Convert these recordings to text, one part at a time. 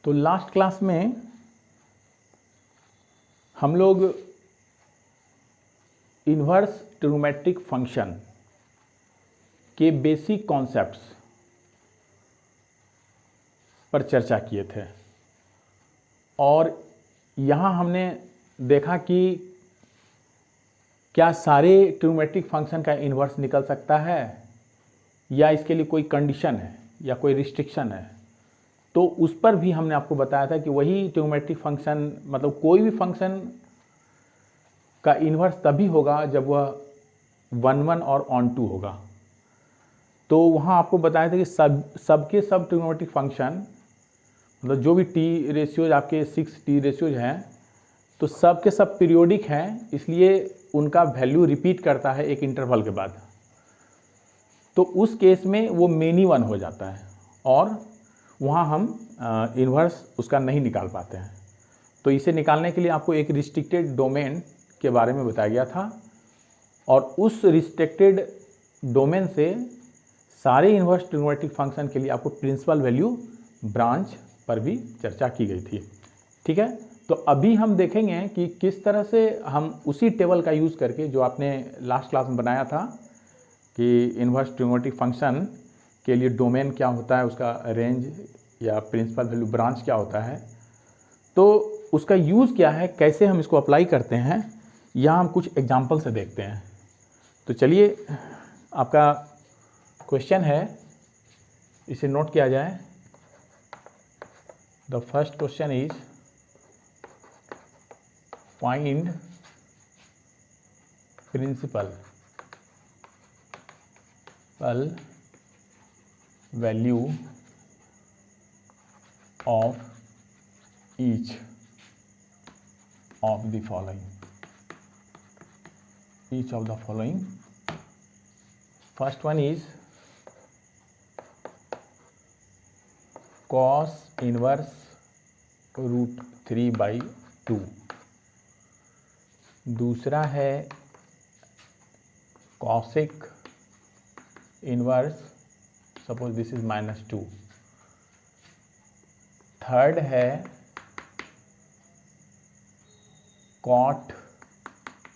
तो last class में हम लोग इन्वर्स ट्रिग्नोमेट्रिक फंक्शन के बेसिक कॉन्सेप्ट्स पर चर्चा किए थे और यहाँ हमने देखा कि क्या सारे ट्रिग्नोमेट्रिक फंक्शन का इन्वर्स निकल सकता है या इसके लिए कोई कंडीशन है या कोई रिस्ट्रिक्शन है। तो उस पर भी हमने आपको बताया था कि वही ट्रिग्नोमेट्रिक फंक्शन मतलब कोई भी फंक्शन का इन्वर्स तभी होगा जब वह 1 और ऑन टू होगा। तो वहाँ आपको बताया था कि सबके सब ट्रिग्नोमेट्रिक फंक्शन मतलब जो भी टी रेशियोज आपके 6 टी रेशियोज हैं तो सब के सब पीरियोडिक हैं, इसलिए उनका वैल्यू रिपीट करता है एक इंटरवल के बाद। तो उस केस में वो मेनी वन हो जाता है और वहाँ हम इन्वर्स उसका नहीं निकाल पाते हैं। तो इसे निकालने के लिए आपको एक रिस्ट्रिक्टेड डोमेन के बारे में बताया गया था और उस रिस्ट्रिक्टेड डोमेन से सारे इन्वर्स ट्रिग्नोमेट्रिक फंक्शन के लिए आपको प्रिंसिपल वैल्यू ब्रांच पर भी चर्चा की गई थी। ठीक है, तो अभी हम देखेंगे कि किस तरह से हम उसी टेबल का यूज़ करके जो आपने लास्ट क्लास में बनाया था कि इन्वर्स ट्रिग्नोमेट्रिक फंक्शन के लिए डोमेन क्या होता है, उसका रेंज या प्रिंसिपल वैल्यू ब्रांच क्या होता है, तो उसका यूज़ क्या है, कैसे हम इसको अप्लाई करते हैं, यहाँ हम कुछ एग्जाम्पल से देखते हैं। तो चलिए आपका क्वेश्चन है, इसे नोट किया जाए। The first question is find principal value of each of the following. First one is cos inverse root 3/2। दूसरा है cosec inverse, suppose this is -2। Third है cot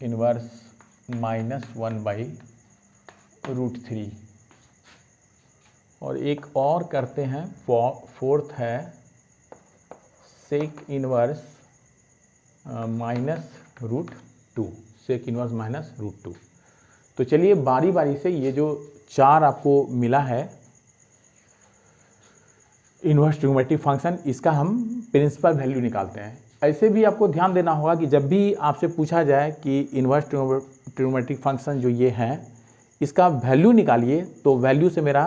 inverse -1/√3 और एक और करते हैं, फोर्थ है sec इनवर्स -√2, sec इनवर्स -√2। तो चलिए बारी बारी से ये जो चार आपको मिला है इन्वर्स ट्रिग्नोमेट्रिक फंक्शन, इसका हम प्रिंसिपल वैल्यू निकालते हैं। ऐसे भी आपको ध्यान देना होगा कि जब भी आपसे पूछा जाए कि इन्वर्स ट्रिग्नोमेट्रिक फंक्शन जो ये हैं इसका वैल्यू निकालिए, तो वैल्यू से मेरा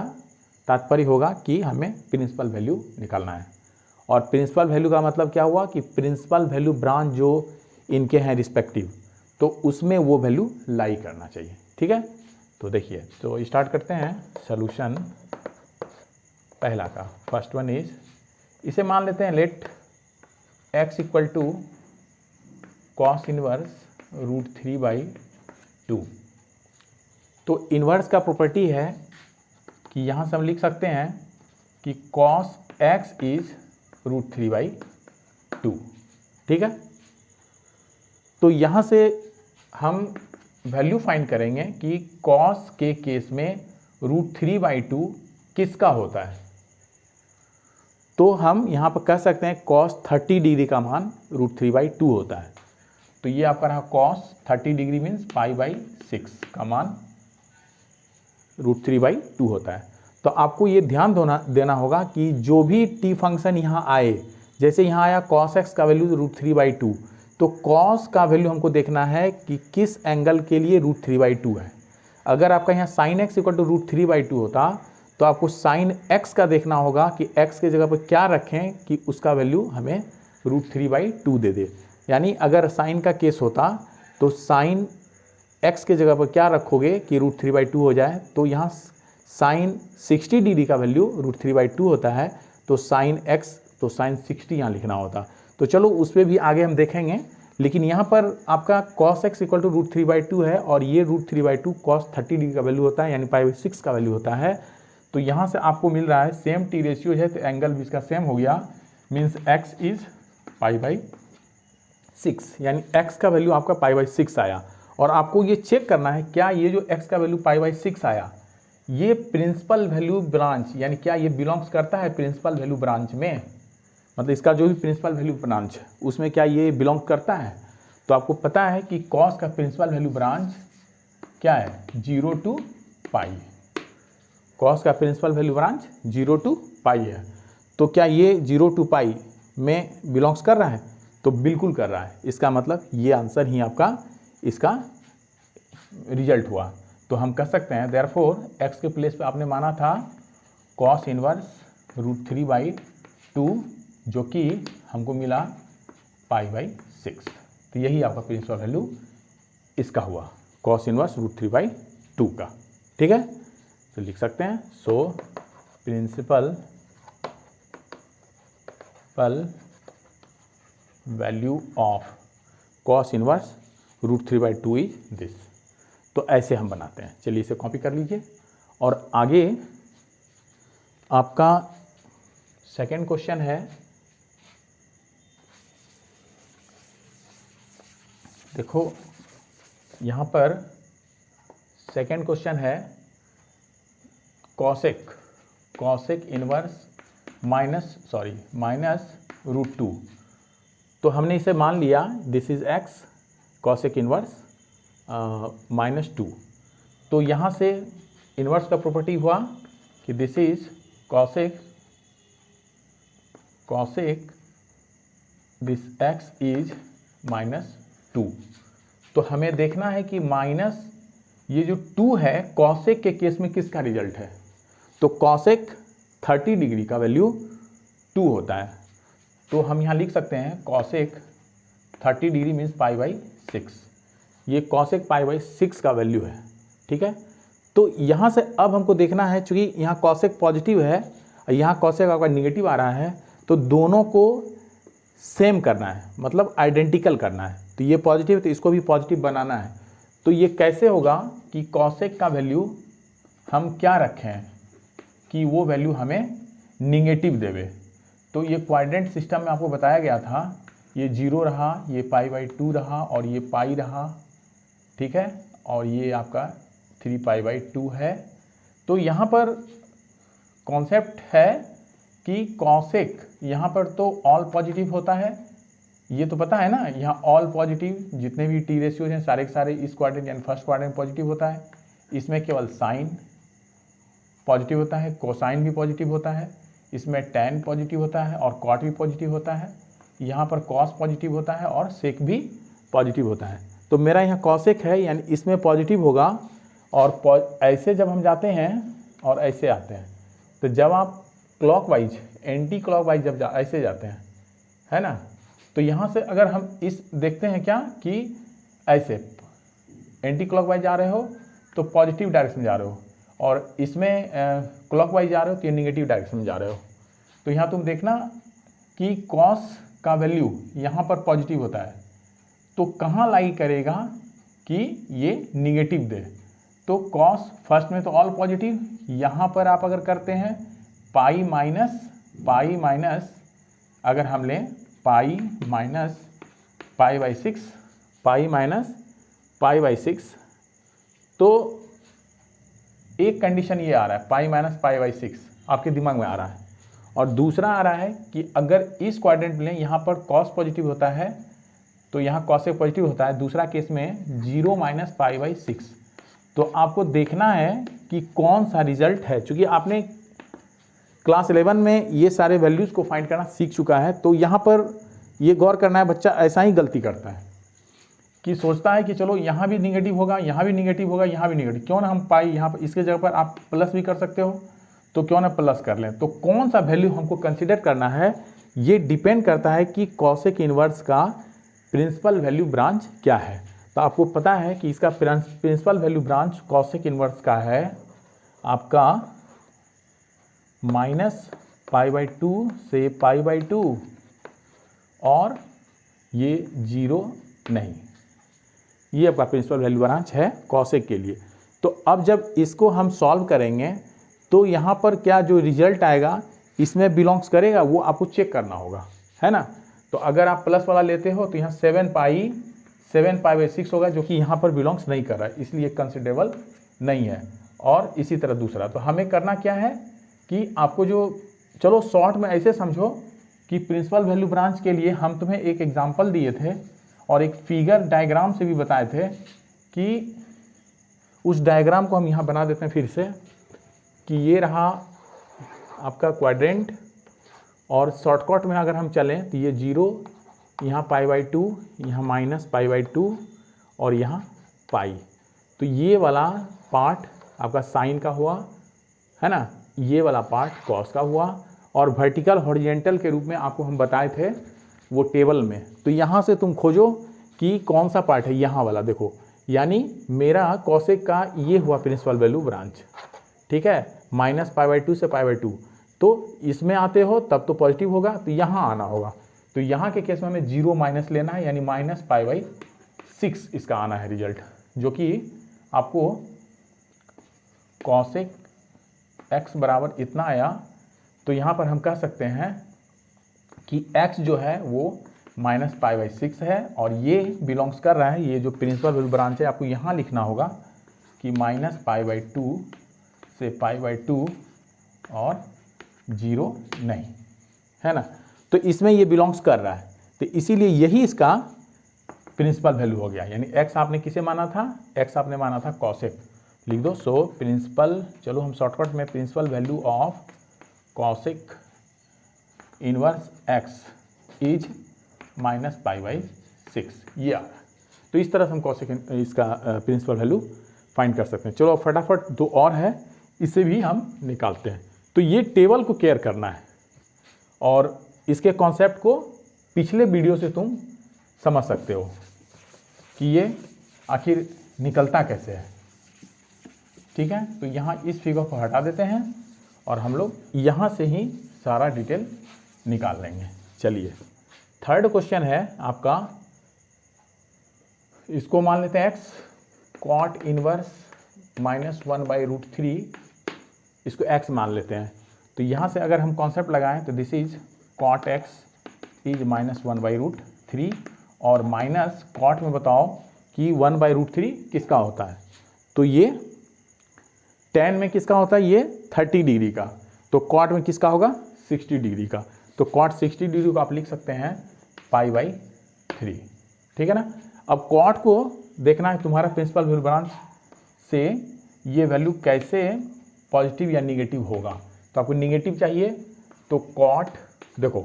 तात्पर्य होगा कि हमें प्रिंसिपल वैल्यू निकालना है। और प्रिंसिपल वैल्यू का मतलब क्या हुआ कि प्रिंसिपल वैल्यू ब्रांच जो इनके हैं रिस्पेक्टिव, तो उसमें वो वैल्यू लाई करना चाहिए। ठीक है, तो देखिए, तो स्टार्ट करते हैं सॉल्यूशन पहला का। फर्स्ट वन इज, इसे मान लेते हैं let x equal to cos inverse √3/2। तो इन्वर्स का प्रॉपर्टी है कि यहाँ से हम लिख सकते हैं कि cos x इज √3/2। ठीक है, तो यहाँ से हम वैल्यू फाइंड करेंगे कि cos के केस में √3/2 किसका होता है। तो हम यहाँ पर कह सकते हैं cos 30 डिग्री का मान √3/2 होता है। तो ये आपका रहा cos 30 डिग्री मीन्स π/6 का मान √3/2 होता है। तो आपको ये ध्यान देना होगा कि जो भी टी फंक्शन यहाँ आए, जैसे यहाँ आया cos x का वैल्यू √3/2, तो cos का वैल्यू हमको देखना है कि किस एंगल के लिए √3/2 है। अगर आपका यहाँ sin x इक्वल टू √3/2 होता तो आपको sin x का देखना होगा कि x के जगह पर क्या रखें कि उसका वैल्यू हमें √3/2 दे दे। यानी अगर sin का केस होता तो sin x के जगह पर क्या रखोगे कि √3/2 हो जाए। तो यहाँ sin 60 डिग्री का वैल्यू √3/2 होता है, तो sin x तो sin 60 यहाँ लिखना होता। तो चलो उस पर भी आगे हम देखेंगे, लेकिन यहाँ पर आपका cos x इक्वल टू √3/2 है और ये √3/2 cos 30 डिग्री का वैल्यू होता है, यानी π/6 का वैल्यू होता है। तो यहाँ से आपको मिल रहा है सेम टी रेशियो है तो एंगल भी इसका सेम हो गया, मीन्स x इज π/6, यानी x का वैल्यू आपका π/6 आया। और आपको ये चेक करना है क्या ये जो x का वैल्यू π/6 आया ये प्रिंसिपल वैल्यू ब्रांच, यानी क्या ये बिलोंग्स करता है प्रिंसिपल वैल्यू ब्रांच में, मतलब इसका जो भी प्रिंसिपल वैल्यू ब्रांच है उसमें क्या ये बिलोंग करता है। तो आपको पता है कि कॉस का प्रिंसिपल वैल्यू ब्रांच क्या है 0 to π, कॉस का प्रिंसिपल वैल्यू ब्रांच 0 to π है। तो क्या ये 0 to π में बिलोंग्स कर रहा है, तो बिल्कुल कर रहा है। इसका मतलब ये आंसर ही आपका इसका रिजल्ट हुआ। तो हम कह सकते हैं देयरफॉर x के प्लेस पे आपने माना था cos इनवर्स √3/2 जो कि हमको मिला π/6। तो यही आपका प्रिंसिपल वैल्यू इसका हुआ cos इनवर्स √3/2 का। ठीक है, तो लिख सकते हैं so principal value of cos inverse √3/2 is this. तो ऐसे हम बनाते हैं। चलिए इसे कॉपी कर लीजिए और आगे आपका सेकंड क्वेश्चन है। देखो यहाँ पर सेकंड क्वेश्चन है कॉसेक इनवर्स माइनस √2। तो हमने इसे मान लिया this is x cosec inverse -2। तो यहाँ से इनवर्स का प्रॉपर्टी हुआ कि this is cosec this x is -2। तो हमें देखना है कि माइनस ये जो 2 है कॉसेक के केस में किसका रिजल्ट है। तो कॉसेक 30 डिग्री का वैल्यू 2 होता है। तो हम यहाँ लिख सकते हैं कॉसेक 30 डिग्री मीन्स π/6। ये कॉसेक π/6 का वैल्यू है। ठीक है, तो यहाँ से अब हमको देखना है, चूँकि यहाँ कॉसेक पॉजिटिव है और यहाँ कॉसेक आपका निगेटिव आ रहा है, तो दोनों को सेम करना है, मतलब आइडेंटिकल करना है। तो ये पॉजिटिव तो इसको भी पॉजिटिव बनाना है। तो ये कैसे होगा कि कॉसेक का वैल्यू हम क्या रखें कि वो वैल्यू हमें निगेटिव देवे। तो ये क्वाड्रेंट सिस्टम में आपको बताया गया था, ये 0 रहा, ये π/2 रहा और ये पाई रहा। ठीक है, और ये आपका 3π/2 है। तो यहाँ पर कॉन्सेप्ट है कि कॉसेक यहाँ पर तो ऑल पॉजिटिव होता है, ये तो पता है ना, यहाँ ऑल पॉजिटिव जितने भी टी रेशियोज हैं सारे के सारे इस क्वाड्रेंट यानी फर्स्ट क्वाड्रेंट में पॉजिटिव होता है। इसमें केवल साइन पॉजिटिव होता है, कोसाइन भी पॉजिटिव होता है, इसमें टैन पॉजिटिव होता है और कॉट भी पॉजिटिव होता है। यहाँ पर कॉस पॉजिटिव होता है और सेक भी पॉजिटिव होता है। तो मेरा यहाँ कॉसेक है यानी इसमें पॉजिटिव होगा। और ऐसे जब हम जाते हैं और ऐसे आते हैं, तो जब आप क्लॉकवाइज एंटी क्लॉकवाइज जब ऐसे जाते हैं, है ना, तो यहाँ से अगर हम इस देखते हैं क्या कि ऐसे एंटी क्लॉकवाइज जा रहे हो तो पॉजिटिव डायरेक्शन में जा रहे हो, और इसमें क्लॉकवाइज जा रहे हो तो ये निगेटिव डायरेक्शन में जा रहे हो। तो यहाँ तुम देखना कि कॉस का वैल्यू यहाँ पर पॉजिटिव होता है, तो कहाँ लाई करेगा कि ये निगेटिव दे। तो कॉस फर्स्ट में तो ऑल पॉजिटिव, यहाँ पर आप अगर करते हैं पाई माइनस अगर हम लें पाई माइनस π/6 तो एक कंडीशन ये आ रहा है π-π/6 आपके दिमाग में आ रहा है, और दूसरा आ रहा है कि अगर इस क्वाड्रेंट में यहाँ पर कॉस पॉजिटिव होता है तो यहाँ कॉसेक पॉजिटिव होता है, दूसरा केस में 0 - π/6। तो आपको देखना है कि कौन सा रिजल्ट है। चूँकि आपने क्लास 11 में ये सारे वैल्यूज़ को फाइंड करना सीख चुका है, तो यहाँ पर ये गौर करना है, बच्चा ऐसा ही गलती करता है कि सोचता है कि चलो यहाँ भी निगेटिव होगा, यहाँ भी निगेटिव होगा, यहाँ भी निगेटिव, क्यों ना हम पाई यहाँ पर इसके जगह पर आप प्लस भी कर सकते हो, तो क्यों ना प्लस कर लें। तो कौन सा वैल्यू हमको कंसिडर करना है ये डिपेंड करता है कि कॉसेक इनवर्स का प्रिंसिपल वैल्यू ब्रांच क्या है। तो आपको पता है कि इसका principal value branch cosec inverse का है आपका -π/2 से π/2 और ये 0 नहीं, ये आपका प्रिंसिपल वैल्यू ब्रांच है कॉसेक के लिए। तो अब जब इसको हम सॉल्व करेंगे तो यहाँ पर क्या जो रिजल्ट आएगा इसमें बिलोंग्स करेगा वो आपको चेक करना होगा, है ना। तो अगर आप प्लस वाला लेते हो तो यहाँ 7 पाई/6 होगा, जो कि यहाँ पर बिलोंग्स नहीं कर रहा है, इसलिए कंसिडरेबल नहीं है। और इसी तरह दूसरा, तो हमें करना क्या है कि आपको जो, चलो शॉर्ट में ऐसे समझो कि प्रिंसिपल वैल्यू ब्रांच के लिए हम तुम्हें एक एग्जाम्पल दिए थे और एक फिगर डायग्राम से भी बताए थे कि उस डायग्राम को हम यहाँ बना देते हैं फिर से, कि ये रहा आपका क्वाड्रेंट, और शॉर्टकट में अगर हम चलें तो ये 0, यहाँ π/2, यहाँ -π/2 और यहाँ पाई। तो ये वाला पार्ट आपका साइन का हुआ, है ना, ये वाला पार्ट कॉस का हुआ, और वर्टिकल हॉरिजेंटल के रूप में आपको हम बताए थे वो टेबल में। तो यहाँ से तुम खोजो कि कौन सा पार्ट है, यहाँ वाला देखो, यानी मेरा कॉसेक का ये हुआ प्रिंसिपल वैल्यू ब्रांच, ठीक है, -π/2 से π/2। तो इसमें आते हो तब तो पॉजिटिव होगा, तो यहाँ आना होगा। तो यहाँ के केस में हमें 0 माइनस लेना है, यानी -π/6 इसका आना है रिजल्ट, जो कि आपको कॉसेक x बराबर इतना आया। तो यहाँ पर हम कह सकते हैं कि x जो है वो -π/6 है, और ये बिलोंग्स कर रहा है, ये जो प्रिंसिपल वैल्यू ब्रांच है, आपको यहाँ लिखना होगा कि -π/2 से π/2 और 0 नहीं, है ना। तो इसमें ये बिलोंग्स कर रहा है, तो इसीलिए यही इसका प्रिंसिपल वैल्यू हो गया। यानी x आपने किसे माना था, x आपने माना था कॉसेक, लिख दो। सो प्रिंसिपल, चलो हम शॉर्टकट में principal value of cosec inverse x is -π/6, ये आ रहा है। तो इस तरह से हम कॉसेक इसका प्रिंसिपल वैल्यू फाइंड कर सकते हैं। चलो फटाफट दो और है, इसे भी हम निकालते हैं। तो ये टेबल को केयर करना है, और इसके कॉन्सेप्ट को पिछले वीडियो से तुम समझ सकते हो कि ये आखिर निकलता कैसे है, ठीक है। तो यहाँ इस फिगर को हटा देते हैं और हम लोग यहाँ से ही सारा डिटेल निकाल लेंगे। चलिए, थर्ड क्वेश्चन है आपका, इसको मान लेते हैं x, cot इनवर्स -1/√3, इसको x मान लेते हैं। तो यहाँ से अगर हम कॉन्सेप्ट लगाएं तो this is cot x is -1/√3, और माइनस कॉट में बताओ कि 1/√3 किसका होता है, तो ये tan में किसका होता है, ये 30 डिग्री का, तो कॉट में किसका होगा 60 डिग्री का। तो कॉट 60 डिग्री को आप लिख सकते हैं π/3, ठीक है ना। अब कॉट को देखना है तुम्हारा प्रिंसिपल वैल्यू ब्रांच से ये वैल्यू कैसे पॉजिटिव या निगेटिव होगा। तो आपको निगेटिव चाहिए, तो कॉट, देखो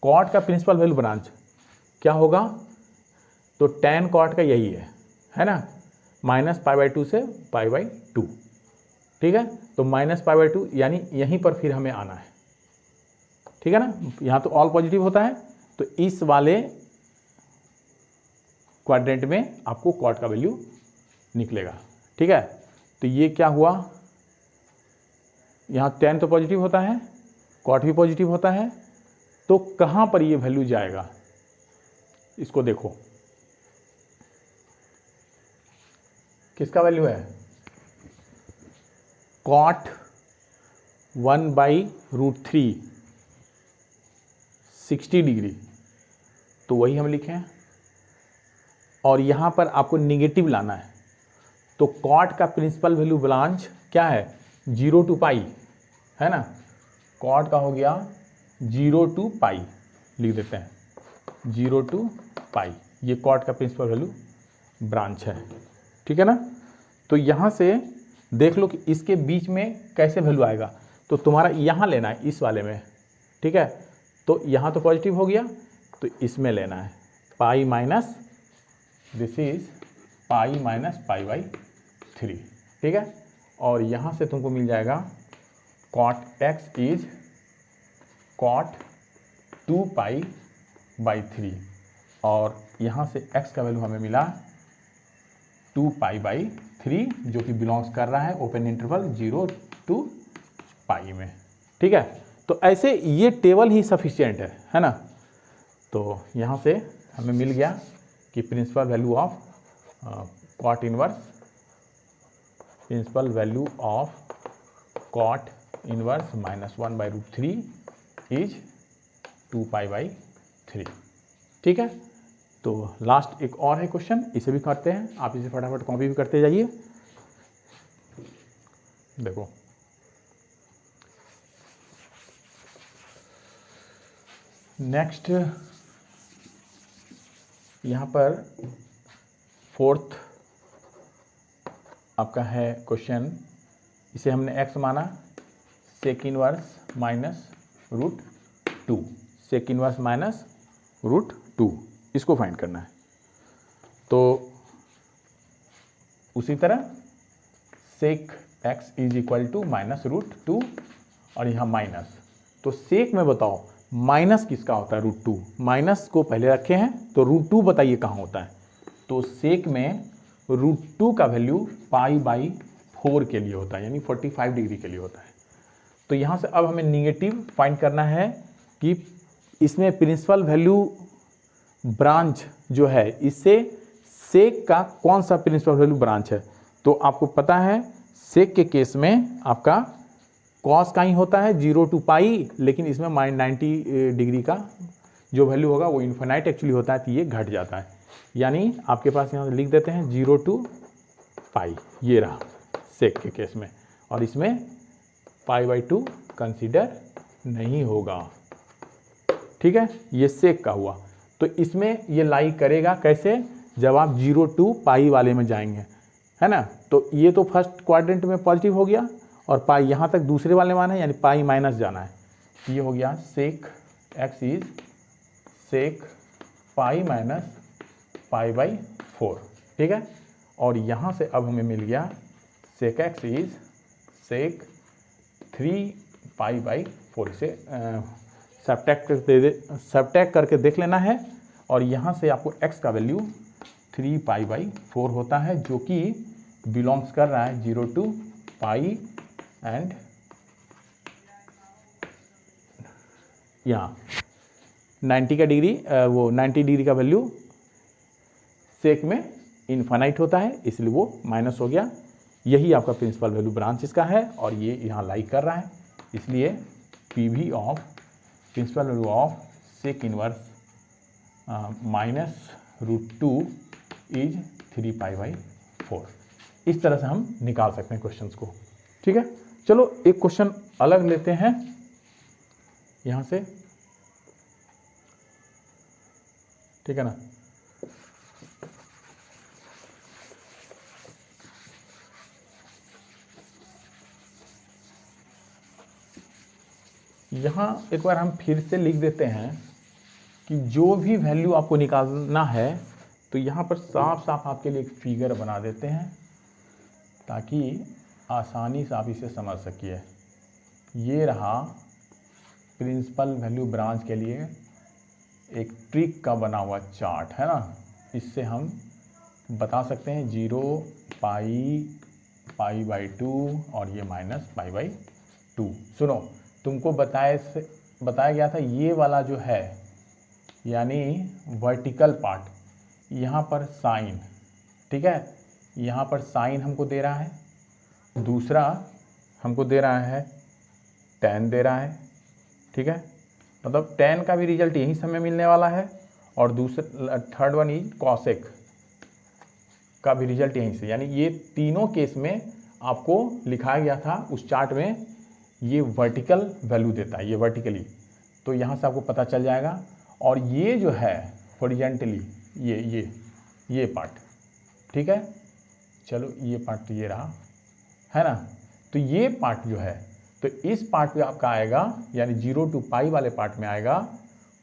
कॉट का प्रिंसिपल वैल्यू ब्रांच क्या होगा, तो tan कॉट का यही है ना, -π/2 से π/2, ठीक है। तो -π/2 यानी यहीं पर फिर हमें आना है, ठीक है ना। यहाँ तो ऑल पॉजिटिव होता है, तो इस वाले क्वाड्रेंट में आपको कॉट का वैल्यू निकलेगा, ठीक है। तो ये क्या हुआ, यहाँ tan तो पॉजिटिव होता है, कॉट भी पॉजिटिव होता है, तो कहाँ पर ये वैल्यू जाएगा, इसको देखो किसका वैल्यू है, कॉट 1/√3 60 डिग्री, तो वही हम लिखें, और यहाँ पर आपको निगेटिव लाना है। तो कॉट का प्रिंसिपल वैल्यू ब्रांच क्या है, 0 to π, है ना। कॉट का हो गया 0 to π, लिख देते हैं 0 to π, ये कॉट का प्रिंसिपल वैल्यू ब्रांच है, ठीक है ना। तो यहाँ से देख लो कि इसके बीच में कैसे वैल्यू आएगा, तो तुम्हारा यहाँ लेना है इस वाले में, ठीक है। तो यहाँ तो पॉजिटिव हो गया, तो इसमें लेना है pi minus, this is pi minus π/3, ठीक है। और यहाँ से तुमको मिल जाएगा cot x इज cot 2π/3, और यहाँ से x का वैल्यू हमें मिला 2π/3, जो कि बिलोंग्स कर रहा है ओपन इंटरवल 0 to π में, ठीक है। तो ऐसे ये टेबल ही सफिशिएंट है ना। तो यहाँ से हमें मिल गया कि principal value of cot inverse, principal value of cot inverse -1/√3 is 2π/3। ठीक है, तो लास्ट एक और है क्वेश्चन, इसे भी करते हैं। आप इसे फटाफट कॉपी भी करते जाइए। देखो नेक्स्ट यहाँ पर फोर्थ आपका है क्वेश्चन, इसे हमने x माना, sec inverse minus root 2, sec inverse minus root 2, इसको फाइंड करना है। तो उसी तरह sec x is equal to minus root 2 और यहाँ माइनस, तो सेक में बताओ माइनस किसका होता है, रूट 2, माइनस को पहले रखे हैं, तो रूट 2 बताइए कहाँ होता है। तो सेक में रूट 2 का वैल्यू π/4 के लिए होता है, यानी 45 डिग्री के लिए होता है। तो यहाँ से अब हमें निगेटिव फाइंड करना है कि इसमें प्रिंसिपल वैल्यू ब्रांच जो है, इससे सेक का कौन सा प्रिंसिपल वैल्यू ब्रांच है। तो आपको पता है सेक के केस में आपका कॉस का ही होता है 0 to π, लेकिन इसमें -90 डिग्री का जो वैल्यू होगा वो इन्फिनाइट एक्चुअली होता है, तो ये घट जाता है। यानी आपके पास यहाँ लिख देते हैं 0 to π, ये रहा सेक के केस में, और इसमें π/2 कंसीडर नहीं होगा। ठीक है, ये सेक का हुआ। तो इसमें ये लाई करेगा कैसे, जब आप 0 to π वाले में जाएंगे, है ना। तो ये तो फर्स्ट क्वाड्रेंट में पॉजिटिव हो गया, और पाई यहाँ तक दूसरे वाले मान है, यानी पाई माइनस जाना है। ये हो गया sec x is sec pi minus π/4। ठीक है, और यहाँ से अब हमें मिल गया सेक x इज सेक 3π/4। इसे सब्ट्रैक्ट करके देख लेना है, और यहाँ से आपको x का वैल्यू 3π/4 होता है, जो कि बिलोंग्स कर रहा है 0 to π एंड यहाँ 90 का डिग्री, वो 90 डिग्री का वैल्यू सेक में इनफाइनाइट होता है, इसलिए वो माइनस हो गया। यही आपका प्रिंसिपल वैल्यू ब्रांच इसका है, और ये यहाँ लाई कर रहा है, इसलिए PV of principal value of sec inverse minus root 2 is 3π/4। इस तरह से हम निकाल सकते हैं क्वेश्चंस को। ठीक है, चलो एक क्वेश्चन अलग लेते हैं यहाँ से। ठीक है ना, यहाँ एक बार हम फिर से लिख देते हैं कि जो भी वैल्यू आपको निकालना है, तो यहाँ पर साफ साफ आपके लिए एक फिगर बना देते हैं, ताकि आसानी से आप इसे समझ सकिए। ये रहा प्रिंसिपल वैल्यू ब्रांच के लिए एक ट्रिक का बना हुआ चार्ट, है ना। इससे हम बता सकते हैं 0 π/2 और ये माइनस π/2। सुनो, तुमको बताया गया था ये वाला जो है, यानी वर्टिकल पार्ट, यहाँ पर साइन, ठीक है, यहाँ पर साइन हमको दे रहा है, दूसरा हमको दे रहा है tan दे रहा है। ठीक है, मतलब tan का भी रिजल्ट यही समय मिलने वाला है, और दूसरा थर्ड वन इज कॉसेक का भी रिजल्ट यहीं से, यानी ये तीनों केस में आपको लिखाया गया था उस चार्ट में, ये वर्टिकल वैल्यू देता है, ये वर्टिकली, तो यहाँ से आपको पता चल जाएगा। और ये जो है हॉरिजॉन्टली, ये पार्ट, ठीक है, चलो ये पार्ट तो ये रहा, है ना। तो ये पार्ट जो है, तो इस पार्ट पे आपका आएगा, यानी 0 to π वाले पार्ट में आएगा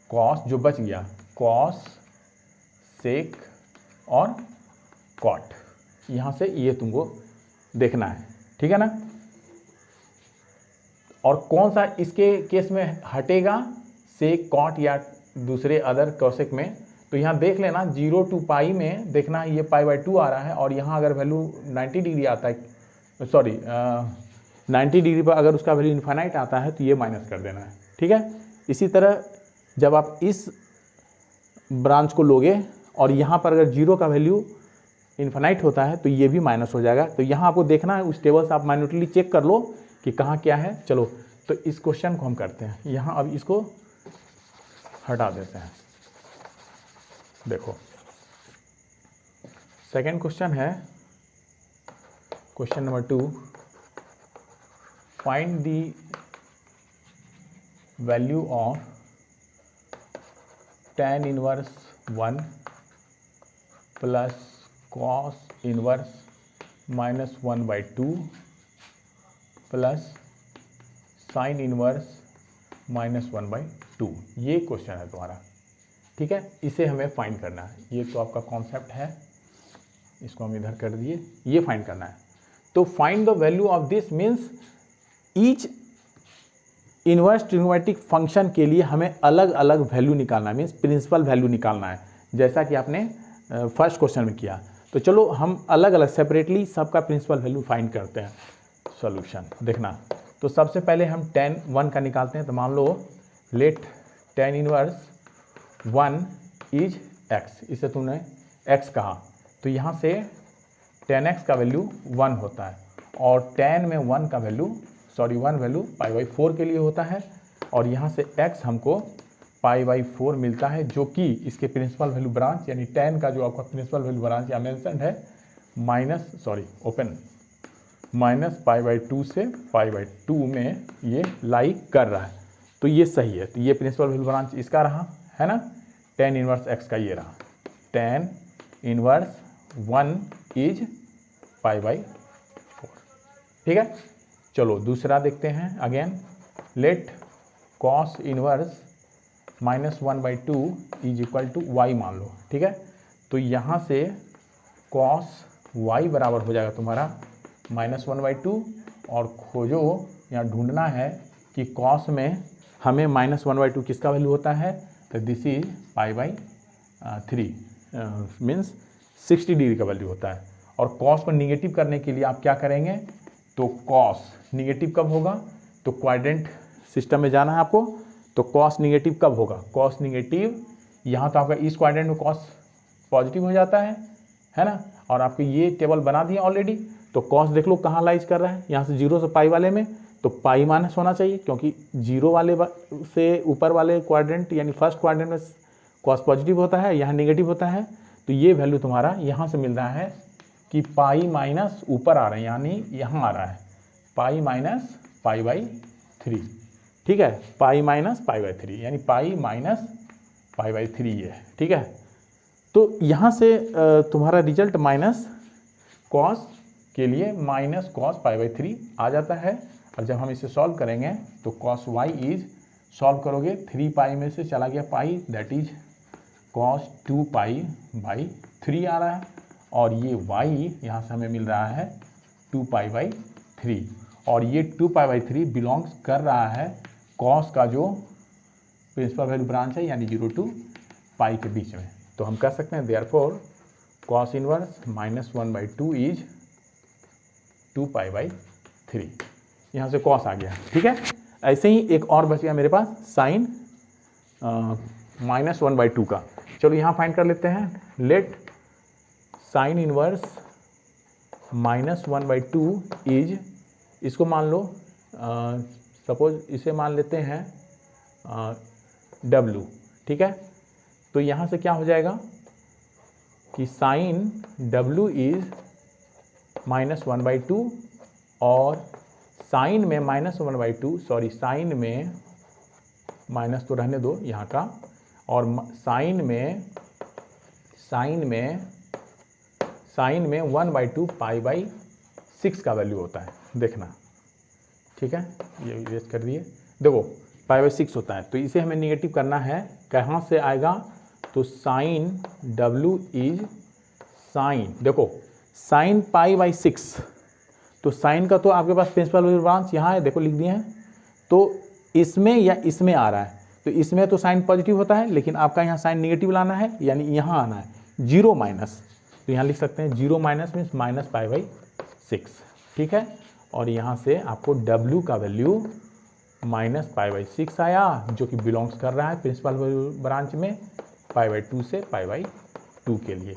कॉस, जो बच गया कॉस, सेक और कॉट। यहाँ से ये तुमको देखना है, ठीक है ना। और कौन सा इसके केस में हटेगा, सेक, कॉट या दूसरे अदर कॉसेक में, तो यहाँ देख लेना 0 to π में देखना ये π/2 आ रहा है, और यहाँ अगर वैल्यू 90 डिग्री आता है, सॉरी 90 डिग्री पर अगर उसका वैल्यू इन्फाइनाइट आता है, तो ये माइनस कर देना है। ठीक है, इसी तरह जब आप इस ब्रांच को लोगे और यहाँ पर अगर 0 का वैल्यू इन्फाइनाइट होता है, तो ये भी माइनस हो जाएगा। तो यहाँ आपको देखना है, उस टेबल से आप माइन्यूटली चेक कर लो कि कहाँ क्या है। चलो तो इस क्वेश्चन को हम करते हैं यहाँ, अब इसको हटा देते हैं। देखो सेकेंड क्वेश्चन है, question number 2, find the value of tan inverse 1 plus cos inverse -1/2 plus sin inverse -1/2। ये क्वेश्चन है तुम्हारा, ठीक है। इसे हमें फाइंड करना है। ये तो आपका कॉन्सेप्ट है, इसको हम इधर कर दिए, ये फाइंड करना है। तो find the value of this means each inverse trigonometric function के लिए हमें अलग अलग वैल्यू निकालना है, मीन्स प्रिंसिपल वैल्यू निकालना है, जैसा कि आपने फर्स्ट क्वेश्चन में किया। तो चलो हम अलग अलग सेपरेटली सबका प्रिंसिपल वैल्यू फाइंड करते हैं। सॉल्यूशन देखना, तो सबसे पहले हम tan 1 का निकालते हैं। तो मान लो let tan inverse 1 is x, इसे तुमने x कहा, तो यहाँ से tan x का वैल्यू 1 होता है, और tan में 1 का वैल्यू 1 वैल्यू π/4 के लिए होता है, और यहाँ से x हमको π/4 मिलता है, जो कि इसके प्रिंसिपल वैल्यू ब्रांच यानी tan का जो आपका प्रिंसिपल वैल्यू ब्रांच यहाँ मेंशन है -π/2 से π/2 में ये लाई कर रहा है। तो ये सही है। तो ये प्रिंसिपल वैल्यू ब्रांच इसका रहा है ना, tan इनवर्स x का ये रहा, tan इनवर्स 1 इज π/4, ठीक है। चलो दूसरा देखते हैं। Again let cos inverse -1/2 is equal to y मान लो, ठीक है। तो यहाँ से cos y बराबर हो जाएगा तुम्हारा -1/2, और खोजो यहाँ ढूंढना है कि cos में हमें -1/2 किसका वैल्यू होता है, तो दिस इज π/3 मीन्स 60 डिग्री का वैल्यू होता है। और cos को निगेटिव करने के लिए आप क्या करेंगे, तो cos निगेटिव कब होगा, तो क्वाड्रेंट सिस्टम में जाना है आपको। तो cos निगेटिव कब होगा, cos निगेटिव यहाँ तो आपका इस क्वाड्रेंट में cos पॉजिटिव हो जाता है ना। और आपको ये टेबल बना दिया ऑलरेडी। तो cos देख लो कहाँ लाइज कर रहा है, यहाँ से 0 से पाई वाले में, तो पाई माइनस होना चाहिए, क्योंकि 0 वाले से ऊपर वाले क्वाड्रेंट यानी फर्स्ट क्वाड्रेंट में cos पॉजिटिव होता है, यहाँ निगेटिव होता है। तो ये वैल्यू तुम्हारा यहाँ से मिल रहा है कि पाई माइनस ऊपर आ रहा है, यानी यहाँ आ रहा है पाई माइनस π/3, ठीक है, पाई माइनस π/3 यानी पाई माइनस π/3 ये है, ठीक है। तो यहाँ से तुम्हारा रिजल्ट माइनस कॉस के लिए माइनस कॉस π/3 आ जाता है। और जब हम इसे सॉल्व करेंगे तो cos y इज, सॉल्व करोगे 3 पाई में से चला गया पाई, दैट इज cos 2π/3 आ रहा है, और ये y यहाँ से हमें मिल रहा है 2π/3, और ये 2π/3 बिलोंग्स कर रहा है cos का जो प्रिंसिपल वैल्यू ब्रांच है, यानी 0 to पाई के बीच में। तो हम कह सकते हैं देयरफॉर cos इनवर्स -1/2 इज 2π/3, यहाँ से cos आ गया, ठीक है। ऐसे ही एक और बच गया मेरे पास sin -1/2 का। चलो यहाँ फाइंड कर लेते हैं। लेट sin इनवर्स -1/2 इज, इसको मान लो सपोज इसे मान लेते हैं W, ठीक है। तो यहाँ से क्या हो जाएगा कि sin W इज -1/2, और साइन में -1/2, सॉरी साइन में माइनस तो रहने दो यहाँ का, और साइन में 1/2 π/6 का वैल्यू होता है, देखना, ठीक है। ये इरेज कर दिए, देखो π/6 होता है। तो इसे हमें निगेटिव करना है, कहाँ से आएगा, तो साइन W इज साइन, देखो साइन π/6, तो साइन का तो आपके पास प्रिंसिपल वैल्यू ब्रांच यहाँ है, देखो लिख दिए हैं। तो इसमें या इसमें आ रहा है, तो इसमें तो साइन पॉजिटिव होता है, लेकिन आपका यहाँ साइन निगेटिव लाना है, यानी यहाँ आना है 0 माइनस। तो यहाँ लिख सकते हैं 0 माइनस मीन्स -π/6, ठीक है। और यहाँ से आपको W का वैल्यू -π/6 आया, जो कि बिलोंग्स कर रहा है प्रिंसिपल वैल्यू ब्रांच में π/2 से π/2 के लिए।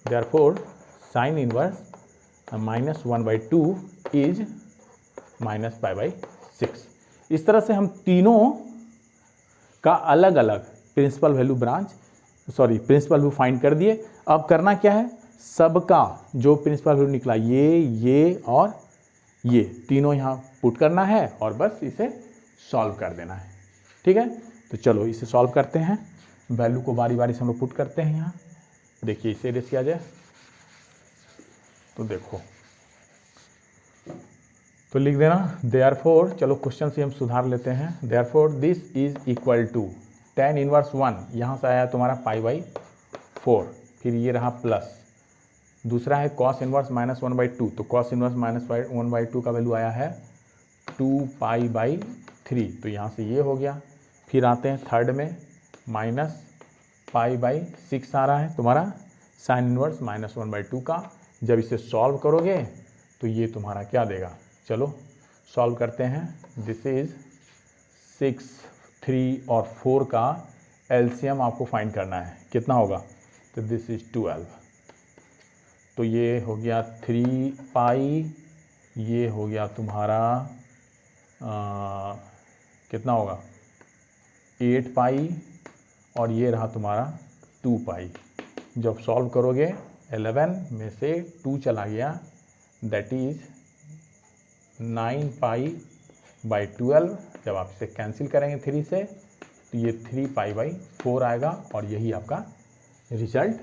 Therefore sine inverse -1/2 is -π/6। इस तरह से हम तीनों का अलग अलग principal value principal value find कर दिए। अब करना क्या है, सबका जो प्रिंसिपल वैल्यू निकला ये और ये तीनों यहाँ पुट करना है और बस इसे सॉल्व कर देना है। ठीक है, तो चलो इसे सॉल्व करते हैं। वैल्यू को बारी बारी से हम लोग पुट करते हैं। यहाँ देखिए इसे इरेज किया जाए तो देखो, तो लिख देना देयरफॉर, चलो क्वेश्चन से हम सुधार लेते हैं। Therefore this is equal to tan inverse 1, यहाँ से आया तुम्हारा π/4, फिर ये रहा प्लस, दूसरा है cos इनवर्स -1/2, तो cos इनवर्स -1/2 का वैल्यू आया है 2π/3, तो यहाँ से ये हो गया। फिर आते हैं थर्ड में -π/6 आ रहा है तुम्हारा sin इनवर्स -1/2 का। जब इसे सॉल्व करोगे तो ये तुम्हारा क्या देगा, चलो सॉल्व करते हैं। दिस इज 6, 3 और 4 का एलसीएम आपको फाइंड करना है, कितना होगा, तो दिस इज 12, तो ये हो गया 3π, ये हो गया तुम्हारा कितना होगा 8π और ये रहा तुम्हारा 2π। जब सॉल्व करोगे 11 में से 2 चला गया, दैट इज 9π/12। जब आप इसे कैंसिल करेंगे 3 से तो ये 3π/4 आएगा और यही आपका रिजल्ट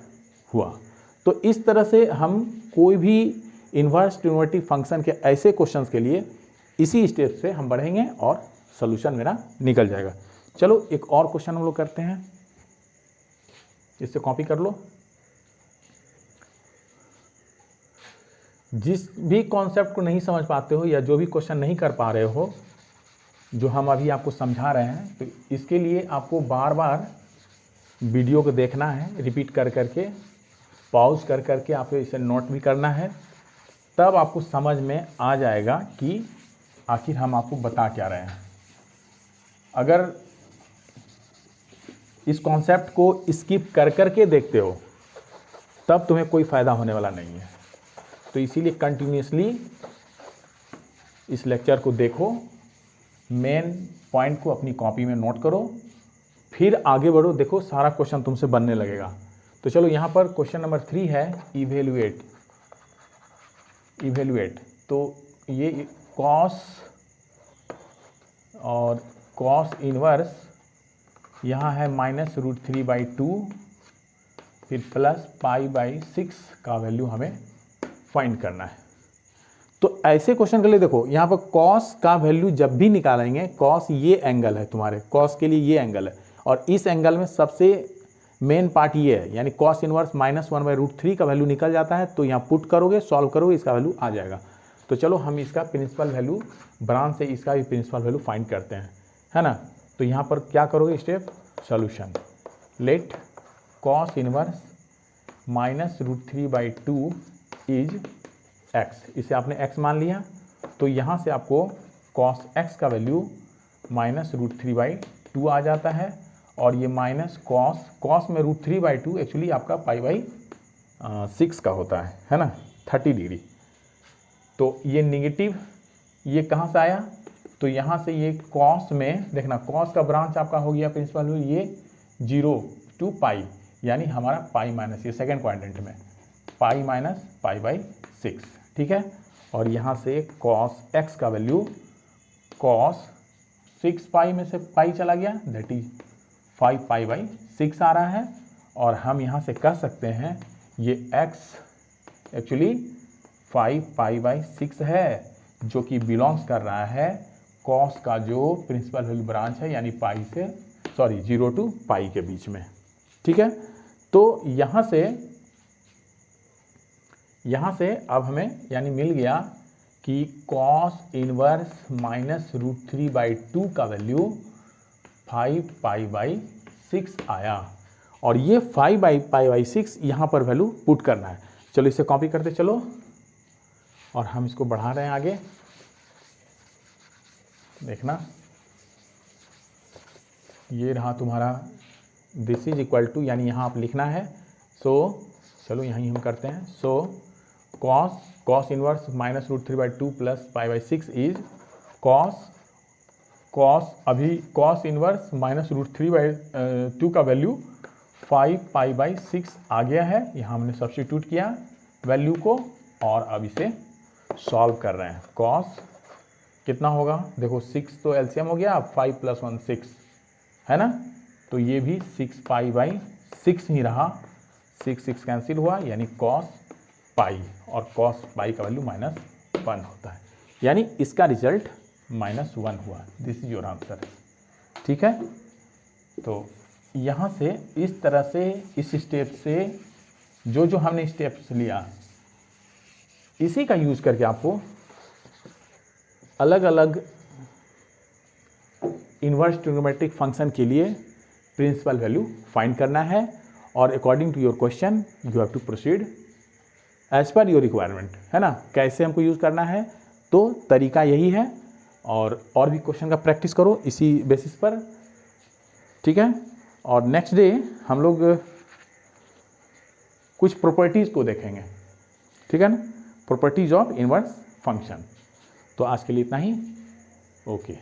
हुआ। तो इस तरह से हम कोई भी इन्वर्स ट्रिग्नोमेट्रिक फंक्शन के ऐसे क्वेश्चंस के लिए इसी स्टेप से हम बढ़ेंगे और सॉल्यूशन मेरा निकल जाएगा। चलो एक और क्वेश्चन हम लोग करते हैं, इससे कॉपी कर लो। जिस भी कॉन्सेप्ट को नहीं समझ पाते हो या जो भी क्वेश्चन नहीं कर पा रहे हो, जो हम अभी आपको समझा रहे हैं, तो इसके लिए आपको बार बार वीडियो को देखना है, रिपीट कर करके, पॉज कर करके आपको इसे नोट भी करना है, तब आपको समझ में आ जाएगा कि आखिर हम आपको बता क्या रहे हैं। अगर इस कॉन्सेप्ट को स्किप कर करके देखते हो तब तुम्हें कोई फ़ायदा होने वाला नहीं है। तो इसीलिए कंटिन्यूसली इस लेक्चर को देखो, मेन पॉइंट को अपनी कॉपी में नोट करो, फिर आगे बढ़ो, देखो सारा क्वेश्चन तुमसे बनने लगेगा। तो चलो यहाँ पर क्वेश्चन नंबर 3 है इवेलुएट। तो ये कॉस और कॉस इनवर्स यहाँ है -√3/2, फिर प्लस π/6 का वैल्यू हमें फाइंड करना है। तो ऐसे क्वेश्चन के लिए देखो यहाँ पर कॉस का वैल्यू जब भी निकालेंगे, कॉस ये एंगल है तुम्हारे, कॉस के लिए ये एंगल है और इस एंगल में सबसे मेन पार्ट ये है, यानी कॉस इनवर्स -1/√3 का वैल्यू निकल जाता है। तो यहाँ पुट करोगे, सॉल्व करोगे, इसका वैल्यू आ जाएगा। तो चलो हम इसका प्रिंसिपल वैल्यू ब्रांच से इसका भी प्रिंसिपल वैल्यू फाइंड करते हैं, है ना। तो यहाँ पर क्या करोगे, step solution, let cos inverse -√3/2 is x, इसे आपने x मान लिया। तो यहाँ से आपको cos x का वैल्यू -√3/2 आ जाता है और ये माइनस कॉस में √3/2 एक्चुअली आपका π/6 का होता है ना, 30 डिग्री। तो ये निगेटिव ये कहाँ से आया, तो यहाँ से ये कॉस में देखना, कॉस का ब्रांच आपका हो गया प्रिंसिपल वैल्यू ये 0 to π, यानी हमारा π- ये सेकेंड क्वाड्रेंट में π-π/6, ठीक है। और यहाँ से cos x का वैल्यू cos 6π में से पाई चला गया, दैट इज 5π/6 आ रहा है। और हम यहाँ से कह सकते हैं ये x एक्चुअली 5π/6 है, जो कि बिलोंग्स कर रहा है cos का जो प्रिंसिपल वैल्यू ब्रांच है, यानी 0 to π के बीच में, ठीक है। तो यहाँ से अब हमें यानी मिल गया कि cos इनवर्स -√3/2 का वैल्यू 5π/6 आया और ये 5π/6 यहाँ पर वैल्यू पुट करना है। चलो इसे कॉपी करते चलो और हम इसको बढ़ा रहे हैं आगे, देखना ये रहा तुम्हारा दिस इज इक्वल टू, यानी यहाँ आप लिखना है। चलो यहीं हम करते हैं। cos inverse -√3/2 plus π/6 is cos cos, अभी कॉस इनवर्स माइनस √3/2 का वैल्यू 5π/6 आ गया है। यहाँ हमने सब्स्टिट्यूट किया वैल्यू को और अब इसे सॉल्व कर रहे हैं। कॉस कितना होगा, देखो 6 तो एलसीएम हो गया, 5 + 1 6 है ना, तो ये भी 6π/6 ही रहा, 6 कैंसिल हुआ, यानी कॉस पाई, और कॉस पाई का वैल्यू -1 होता है, यानी इसका रिजल्ट -1 हुआ। This is your answer. ठीक है, तो यहाँ से इस तरह से इस स्टेप से जो हमने स्टेप्स लिया, इसी का यूज करके आपको अलग अलग इन्वर्स ट्रिग्नोमेट्रिक फंक्शन के लिए प्रिंसिपल वैल्यू फाइंड करना है, और according to your question you have to proceed as per your requirement, है ना। कैसे हमको यूज करना है, तो तरीका यही है, और भी क्वेश्चन का प्रैक्टिस करो इसी बेसिस पर। ठीक है, और नेक्स्ट डे हम लोग कुछ प्रॉपर्टीज को देखेंगे। ठीक है ना, प्रॉपर्टीज ऑफ इन्वर्स फंक्शन। तो आज के लिए इतना ही, ओके।